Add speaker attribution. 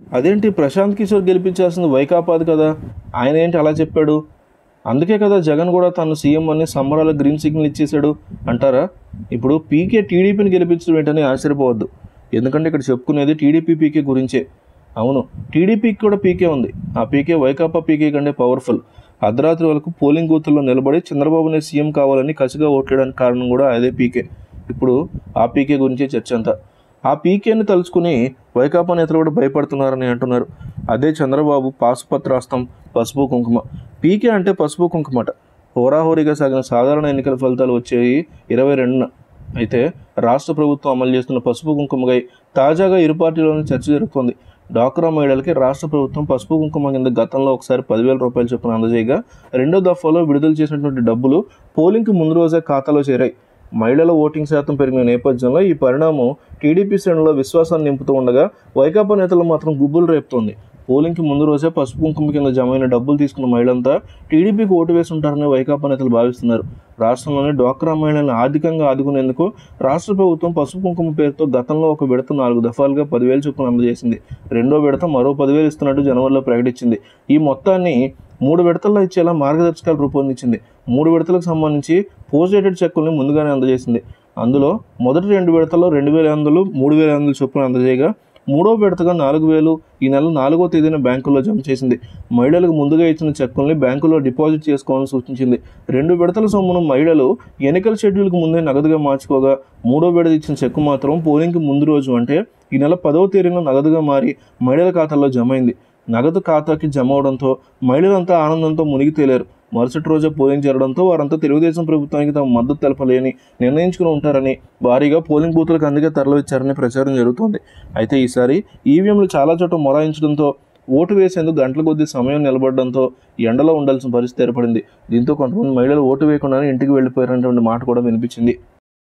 Speaker 1: అదేంటి ప్రశాంత్ కిషోర్ గెలిపించాల్సింది వైకాపాది కదా, ఆయన ఏంటి అలా చెప్పాడు? అందుకే కదా జగన్ కూడా తను సీఎం అని సంబరాల గ్రీన్ సిగ్నల్ ఇచ్చేశాడు అంటారా? ఇప్పుడు పీకే టీడీపీని గెలిపించడం ఏంటని ఆశ్చర్యపోవద్దు, ఎందుకంటే ఇక్కడ చెప్పుకునేది టీడీపీ పీకే గురించే. అవును, టీడీపీకి కూడా పీకే ఉంది. ఆ పీకే వైకాపా పీకే కంటే పవర్ఫుల్. అర్ధరాత్రి వరకు పోలింగ్ బూతుల్లో నిలబడి చంద్రబాబునే సీఎం కావాలని కసిగా ఓట్లేయడానికి కారణం కూడా అదే పీకే. ఇప్పుడు ఆ పీకే గురించే చర్చ అంతా. ఆ పీకేని తలుచుకుని వైకాపా నేతలు కూడా భయపడుతున్నారని అంటున్నారు. అదే చంద్రబాబు పాసుపత్రాస్తం, పసుపు కుంకుమ. పీకే అంటే పసుపు కుంకుమట. హోరాహోరీగా సాగిన సాధారణ ఎన్నికల ఫలితాలు వచ్చాయి 22న. అయితే రాష్ట్ర ప్రభుత్వం అమలు చేస్తున్న పసుపు కుంకుమపై తాజాగా ఇరు పార్టీలోని చర్చ జరుగుతోంది. డ్వాక్రా మహిళలకి రాష్ట్ర ప్రభుత్వం పసుపు కుంకుమ కింద గతంలో ఒకసారి 10,000 రూపాయలు చొప్పున అందజేయగా, రెండో దఫాలో విడుదల చేసినటువంటి డబ్బులు పోలింగ్కి ముందు రోజే ఖాతాలో చేరాయి. మహిళల ఓటింగ్ శాతం పెరిగిన నేపథ్యంలో ఈ పరిణామం టీడీపీ శ్రేణుల్లో విశ్వాసాన్ని నింపుతూ ఉండగా, వైకాపా నేతలు మాత్రం గుబ్బులు రేపుతోంది. పోలింగ్కి ముందు రోజే పసుపు కుంకుమ కింద జమైన డబ్బులు తీసుకున్న మహిళలంతా టీడీపీకి ఓటు వేసి ఉంటారని వైకాపా నేతలు భావిస్తున్నారు. రాష్ట్రంలోని డ్వాక్రా మహిళలను ఆర్థికంగా ఆదుకునేందుకు రాష్ట్ర ప్రభుత్వం పసుపు కుంకుమ పేరుతో గతంలో ఒక విడత 4 దఫాలుగా 10,000 చొప్పున అందజేసింది. రెండో విడత మరో 10,000 ఇస్తున్నట్టు జనవరిలో ప్రకటించింది. ఈ మొత్తాన్ని 3 విడతల్లో ఇచ్చేలా మార్గదర్శకాలు రూపొందించింది. 3 విడతలకు సంబంధించి పోస్ట్ డేటెడ్ చెక్కుల్ని ముందుగానే అందజేసింది. అందులో మొదటి 2 విడతల్లో 2,500, 3,500 చొప్పున అందజేయగా, మూడో విడతగా 4,000 ఈ నెల 4వ తేదీన బ్యాంకుల్లో జమ చేసింది. మహిళలకు ముందుగా ఇచ్చిన చెక్కుల్ని బ్యాంకుల్లో డిపాజిట్ చేసుకోవాలని సూచించింది. 2 విడతల సొమ్మును మహిళలు ఎన్నికల షెడ్యూల్కు ముందే నగదుగా మార్చుకోగా, మూడో విడత ఇచ్చిన చెక్కు మాత్రం పోలింగ్కి ముందు రోజు అంటే ఈ నెల 10వ తేదీన నగదుగా మారి మహిళల ఖాతాల్లో జమ అయింది. నగదు ఖాతాకి జమ అవడంతో మహిళలంతా ఆనందంతో మునిగి తేలారు. మరుసటి రోజే పోలింగ్ జరగడంతో వారంతా తెలుగుదేశం ప్రభుత్వానికి తమ మద్దతు తెలపలేని నిర్ణయించుకుని ఉంటారని భారీగా పోలింగ్ బూతులకు అందుకే తరలివచ్చారని ప్రచారం జరుగుతోంది. అయితే ఈసారి ఈవీఎంలు చాలా చోట్ల మొరాయించడంతో ఓటు వేసేందుకు గంటల కొద్దీ సమయం నిలబడడంతో ఎండలో ఉండాల్సిన పరిస్థితి ఏర్పడింది. దీంతో కొంతమంది మహిళలు ఓటు వేయకుండానే ఇంటికి వెళ్ళిపోయారనేటువంటి మాట కూడా వినిపించింది.